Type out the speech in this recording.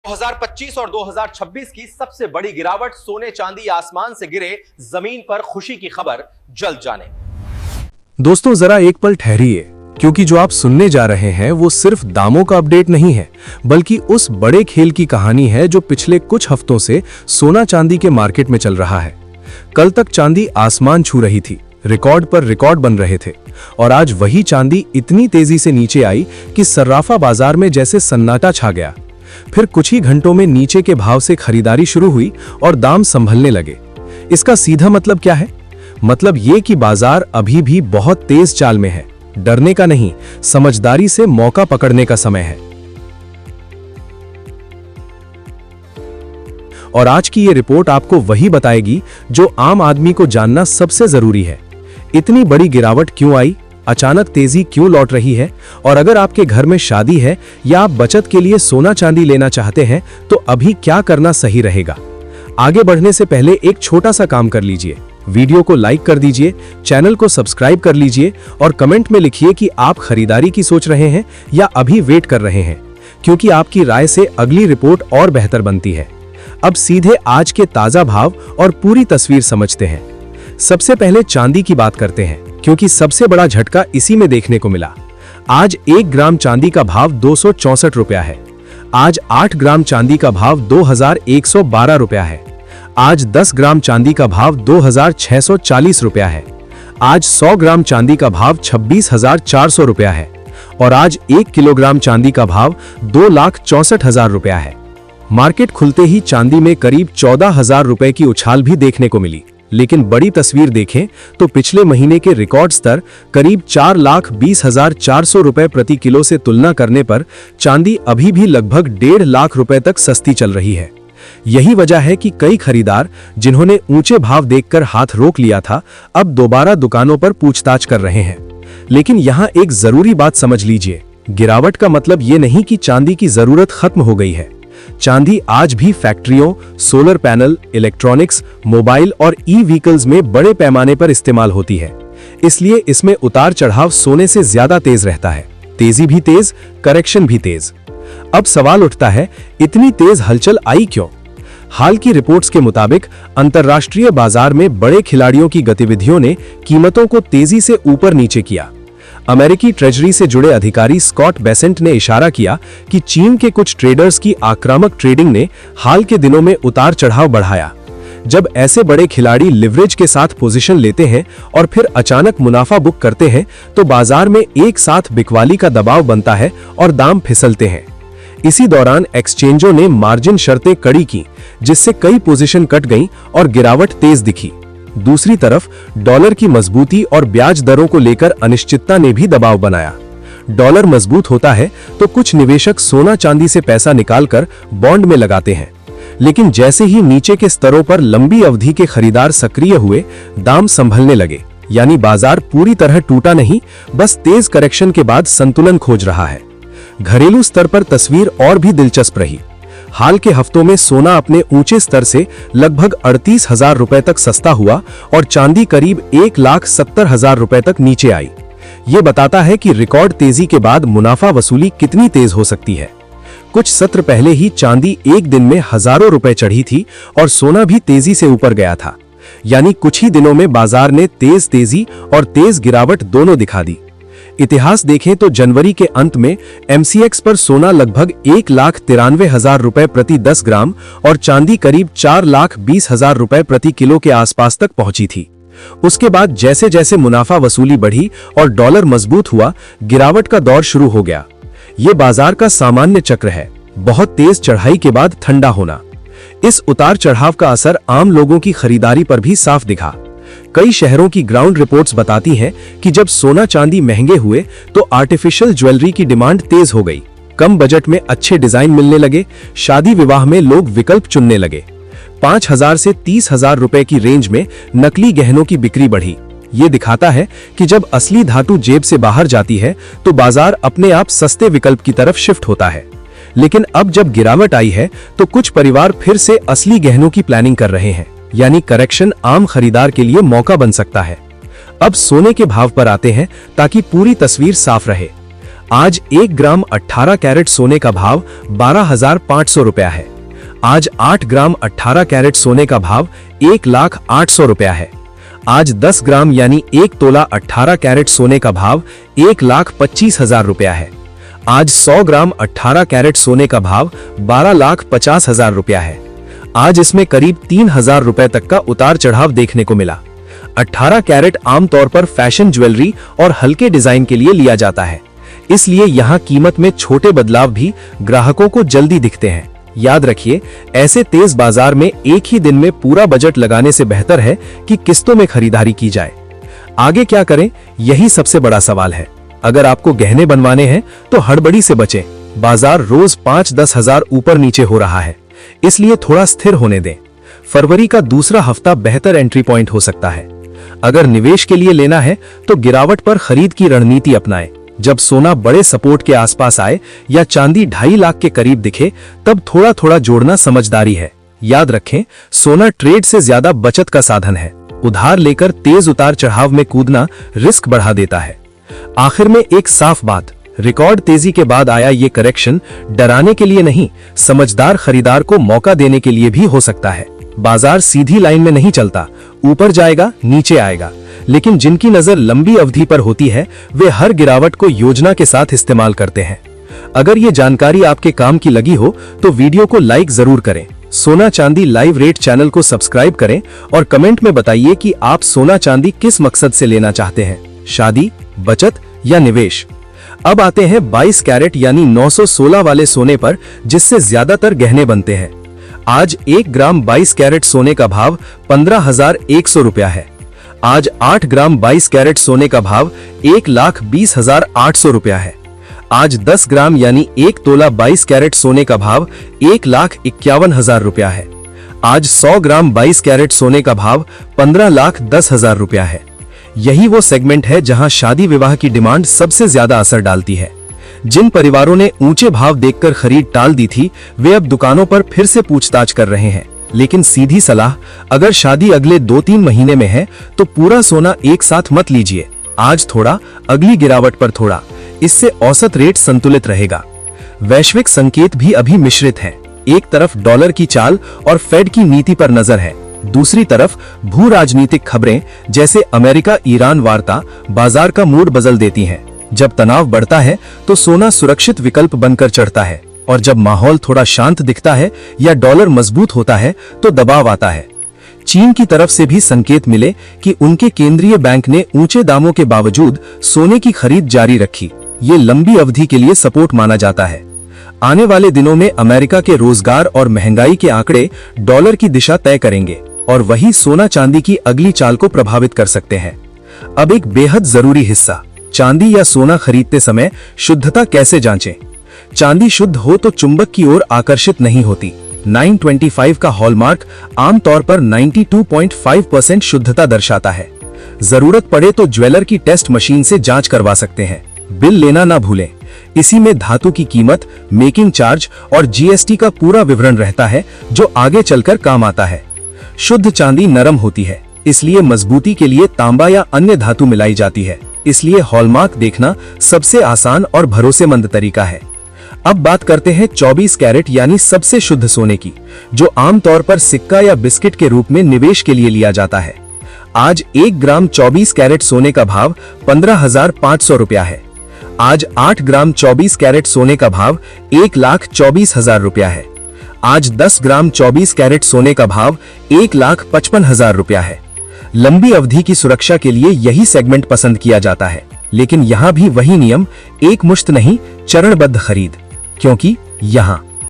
2025 और 2026 की सबसे बड़ी गिरावट, सोने चांदी आसमान से गिरे, जमीन पर खुशी की खबर, जल्द जाने। दोस्तों जरा एक पल ठहरिए, क्योंकि जो आप सुनने जा रहे हैं वो सिर्फ दामों का अपडेट नहीं है, बल्कि उस बड़े खेल की कहानी है जो पिछले कुछ हफ्तों से सोना चांदी के मार्केट में चल रहा है। कल तक चांदी आसमान छू रही थी, रिकॉर्ड पर रिकॉर्ड बन रहे थे, और आज वही चांदी इतनी तेजी से नीचे आई कि सर्राफा बाजार में जैसे सन्नाटा छा गया। फिर कुछ ही घंटों में नीचे के भाव से खरीदारी शुरू हुई और दाम संभलने लगे। इसका सीधा मतलब क्या है? मतलब ये कि बाजार अभी भी बहुत तेज चाल में है। डरने का नहीं, समझदारी से मौका पकड़ने का समय है। और आज की ये रिपोर्ट आपको वही बताएगी जो आम आदमी को जानना सबसे जरूरी है। इतनी बड़ी गिरावट क्यों आई, अचानक तेजी क्यों लौट रही है, और अगर आपके घर में शादी है या आप बचत के लिए सोना चांदी लेना चाहते हैं तो अभी क्या करना सही रहेगा। आगे बढ़ने से पहले एक छोटा सा काम कर लीजिए, वीडियो को लाइक कर दीजिए, चैनल को सब्सक्राइब कर लीजिए और कमेंट में लिखिए कि आप खरीदारी की सोच रहे हैं या अभी वेट कर रहे हैं, क्योंकि आपकी राय से अगली रिपोर्ट और बेहतर बनती है। अब सीधे आज के ताजा भाव और पूरी तस्वीर समझते हैं। सबसे पहले चांदी की बात करते हैं, क्योंकि सबसे बड़ा झटका इसी में देखने को मिला। आज 1 ग्राम चांदी का भाव 264 रुपया है। आज 8 ग्राम चांदी का भाव 2112 रुपया है। आज 10 ग्राम चांदी का भाव 2640 रुपया है। आज 100 ग्राम चांदी का भाव 26,400 रुपया है। और आज 1 किलोग्राम चांदी का भाव 2,64,000 रुपया है। मार्केट खुलते ही चांदी में करीब 14,000 रुपए की उछाल भी देखने को मिली, लेकिन बड़ी तस्वीर देखें तो पिछले महीने के रिकॉर्ड स्तर करीब 4,20,400 रुपए प्रति किलो से तुलना करने पर चांदी अभी भी लगभग 1.5 लाख रुपए तक सस्ती चल रही है। यही वजह है कि कई खरीदार, जिन्होंने ऊंचे भाव देखकर हाथ रोक लिया था, अब दोबारा दुकानों पर पूछताछ कर रहे हैं। लेकिन यहाँ एक जरूरी बात समझ लीजिए, गिरावट का मतलब ये नहीं कि चांदी की जरूरत खत्म हो गई है। चांदी आज भी फैक्ट्रियों, सोलर पैनल, इलेक्ट्रॉनिक्स, मोबाइल और ई-व्हीकल्स में बड़े पैमाने पर इस्तेमाल होती है। इसलिए इसमें उतार चढ़ाव सोने से ज्यादा तेज रहता है। तेजी भी तेज, करेक्शन भी तेज। अब सवाल उठता है, इतनी तेज हलचल आई क्यों? हाल की रिपोर्ट्स के मुताबिक अंतर्राष्ट्रीय बाजार में बड़े खिलाड़ियों की गतिविधियों ने कीमतों को तेजी से ऊपर नीचे किया। अमेरिकी ट्रेजरी से जुड़े अधिकारी स्कॉट बेसेंट ने इशारा किया कि चीन के कुछ ट्रेडर्स की आक्रामक ट्रेडिंग ने हाल के दिनों में उतार चढ़ाव बढ़ाया। जब ऐसे बड़े खिलाड़ी लिवरेज के साथ पोजीशन लेते हैं और फिर अचानक मुनाफा बुक करते हैं तो बाजार में एक साथ बिकवाली का दबाव बनता है और दाम फिसलते हैं। इसी दौरान एक्सचेंजों ने मार्जिन शर्तें कड़ी की, जिससे कई पोजीशन कट गईं और गिरावट तेज दिखी। दूसरी तरफ डॉलर की मजबूती और ब्याज दरों को लेकर अनिश्चितता ने भी दबाव बनाया। डॉलर मजबूत होता है तो कुछ निवेशक सोना चांदी से पैसा निकालकर बॉन्ड में लगाते हैं, लेकिन जैसे ही नीचे के स्तरों पर लंबी अवधि के खरीदार सक्रिय हुए, दाम संभलने लगे। यानी बाजार पूरी तरह टूटा नहीं, बस तेज करेक्शन के बाद संतुलन खोज रहा है। घरेलू स्तर पर तस्वीर और भी दिलचस्प रही। हाल के हफ्तों में सोना अपने ऊंचे स्तर से लगभग 38,000 रुपए तक सस्ता हुआ और चांदी करीब 1,70,000 रुपए तक नीचे आई। ये बताता है कि रिकॉर्ड तेजी के बाद मुनाफा वसूली कितनी तेज हो सकती है। कुछ सत्र पहले ही चांदी एक दिन में हजारों रुपए चढ़ी थी और सोना भी तेजी से ऊपर गया था। यानी कुछ ही दिनों में बाजार ने तेज तेजी और तेज गिरावट दोनों दिखा दी। इतिहास देखें तो जनवरी के अंत में MCX पर सोना लगभग 1,93,000 रुपए प्रति 10 ग्राम और चांदी करीब 4,20,000 रुपए प्रति किलो के आसपास तक पहुंची थी। उसके बाद जैसे जैसे मुनाफा वसूली बढ़ी और डॉलर मजबूत हुआ, गिरावट का दौर शुरू हो गया। ये बाजार का सामान्य चक्र है, बहुत तेज चढ़ाई के बाद ठंडा होना। इस उतार चढ़ाव का असर आम लोगों की खरीदारी पर भी साफ दिखा। कई शहरों की ग्राउंड रिपोर्ट्स बताती हैं कि जब सोना चांदी महंगे हुए तो आर्टिफिशियल ज्वेलरी की डिमांड तेज हो गई। कम बजट में अच्छे डिजाइन मिलने लगे, शादी विवाह में लोग विकल्प चुनने लगे। 5,000 से 30,000 रुपए की रेंज में नकली गहनों की बिक्री बढ़ी। ये दिखाता है कि जब असली धातु जेब से बाहर जाती है तो बाजार अपने आप सस्ते विकल्प की तरफ शिफ्ट होता है। लेकिन अब जब गिरावट आई है तो कुछ परिवार फिर से असली गहनों की प्लानिंग कर रहे हैं। यानी करेक्शन आम खरीदार के लिए मौका बन सकता है। अब सोने के भाव पर आते हैं ताकि पूरी तस्वीर साफ रहे। आज 1 ग्राम 18 कैरेट सोने का भाव 12,500 रुपया है। आज 8 ग्राम 18 कैरेट सोने का भाव 1,08,000 रुपया है। आज 10 ग्राम यानी 1 तोला 18 कैरेट सोने का भाव 1,25,000 रुपया है। आज 100 ग्राम 18 कैरेट सोने का भाव 12,50,000 रुपया है। आज इसमें करीब 3,000 रुपए तक का उतार चढ़ाव देखने को मिला। 18 कैरेट आमतौर पर फैशन ज्वेलरी और हल्के डिजाइन के लिए लिया जाता है, इसलिए यहाँ कीमत में छोटे बदलाव भी ग्राहकों को जल्दी दिखते हैं। याद रखिए, ऐसे तेज बाजार में एक ही दिन में पूरा बजट लगाने से बेहतर है कि किस्तों में खरीदारी की जाए। आगे क्या करें, यही सबसे बड़ा सवाल है। अगर आपको गहने बनवाने हैं तो हड़बड़ी से बचें। बाजार रोज 5-10 हजार ऊपर नीचे हो रहा है, इसलिए थोड़ा स्थिर होने दें। फरवरी का दूसरा हफ्ता बेहतर एंट्री पॉइंट हो सकता है। अगर निवेश के लिए लेना है तो गिरावट पर खरीद की रणनीति अपनाएं। जब सोना बड़े सपोर्ट के आसपास आए या चांदी 2.5 लाख के करीब दिखे, तब थोड़ा थोड़ा जोड़ना समझदारी है। याद रखें, सोना ट्रेड से ज्यादा बचत का साधन है। उधार लेकर तेज उतार चढ़ाव में कूदना रिस्क बढ़ा देता है। आखिर में एक साफ बात, रिकॉर्ड तेजी के बाद आया ये करेक्शन डराने के लिए नहीं, समझदार खरीदार को मौका देने के लिए भी हो सकता है। बाजार सीधी लाइन में नहीं चलता, ऊपर जाएगा नीचे आएगा, लेकिन जिनकी नजर लंबी अवधि पर होती है वे हर गिरावट को योजना के साथ इस्तेमाल करते हैं। अगर ये जानकारी आपके काम की लगी हो तो वीडियो को लाइक जरूर करें। सोना चांदी लाइव रेट चैनल को सब्सक्राइब करें और कमेंट में बताइए कि आप सोना चांदी किस मकसद से लेना चाहते हैं, शादी, बचत या निवेश। अब आते हैं 22 कैरेट यानी 916 वाले सोने पर, जिससे ज्यादातर गहने बनते हैं। आज 1 ग्राम 22 कैरेट सोने का भाव 15,100 रुपया है। आज 8 ग्राम 22 कैरेट सोने का भाव 1,20,800 रुपया है। आज 10 ग्राम यानी 1 तोला 22 कैरेट सोने का भाव 1,51,000 रुपया है। आज 100 ग्राम 22 कैरेट सोने का भाव 15,10,000 रुपया है। यही वो सेगमेंट है जहां शादी विवाह की डिमांड सबसे ज्यादा असर डालती है। जिन परिवारों ने ऊंचे भाव देखकर खरीद टाल दी थी, वे अब दुकानों पर फिर से पूछताछ कर रहे हैं। लेकिन सीधी सलाह, अगर शादी अगले 2-3 महीने में है तो पूरा सोना एक साथ मत लीजिए। आज थोड़ा, अगली गिरावट पर थोड़ा, इससे औसत रेट संतुलित रहेगा। वैश्विक संकेत भी अभी मिश्रित हैं। एक तरफ डॉलर की चाल और फेड की नीति पर नजर है, दूसरी तरफ भू राजनीतिक खबरें जैसे अमेरिका ईरान वार्ता बाजार का मूड बदल देती हैं। जब तनाव बढ़ता है तो सोना सुरक्षित विकल्प बनकर चढ़ता है, और जब माहौल थोड़ा शांत दिखता है या डॉलर मजबूत होता है तो दबाव आता है। चीन की तरफ से भी संकेत मिले कि उनके केंद्रीय बैंक ने ऊंचे दामों के बावजूद सोने की खरीद जारी रखी। ये लंबी अवधि के लिए सपोर्ट माना जाता है। आने वाले दिनों में अमेरिका के रोजगार और महंगाई के आंकड़े डॉलर की दिशा तय करेंगे, और वही सोना चांदी की अगली चाल को प्रभावित कर सकते हैं। अब एक बेहद जरूरी हिस्सा, चांदी या सोना खरीदते समय शुद्धता कैसे जांचें। चांदी शुद्ध हो तो चुंबक की ओर आकर्षित नहीं होती। 925 का हॉलमार्क आमतौर पर 92.5% शुद्धता दर्शाता है। जरूरत पड़े तो ज्वेलर की टेस्ट मशीन से जांच करवा सकते हैं। बिल लेना ना भूलें, इसी में धातु की कीमत, मेकिंग चार्ज और जीएसटी का पूरा विवरण रहता है, जो आगे चलकर काम आता है। शुद्ध चांदी नरम होती है, इसलिए मजबूती के लिए तांबा या अन्य धातु मिलाई जाती है। इसलिए हॉलमार्क देखना सबसे आसान और भरोसेमंद तरीका है। अब बात करते हैं 24 कैरेट यानी सबसे शुद्ध सोने की, जो आमतौर पर सिक्का या बिस्किट के रूप में निवेश के लिए लिया जाता है। आज 1 ग्राम 24 कैरेट सोने का भाव 15,500 रुपया है। आज 8 ग्राम 24 कैरेट सोने का भाव 1,24,000 रुपया है। आज 10 ग्राम 24 कैरेट सोने का भाव 1,55,000 रुपया है। लंबी अवधि की सुरक्षा के लिए यही सेगमेंट पसंद किया जाता है, लेकिन यहाँ भी वही नियम, एक मुश्त नहीं, चरणबद्ध खरीद, क्योंकि यहाँ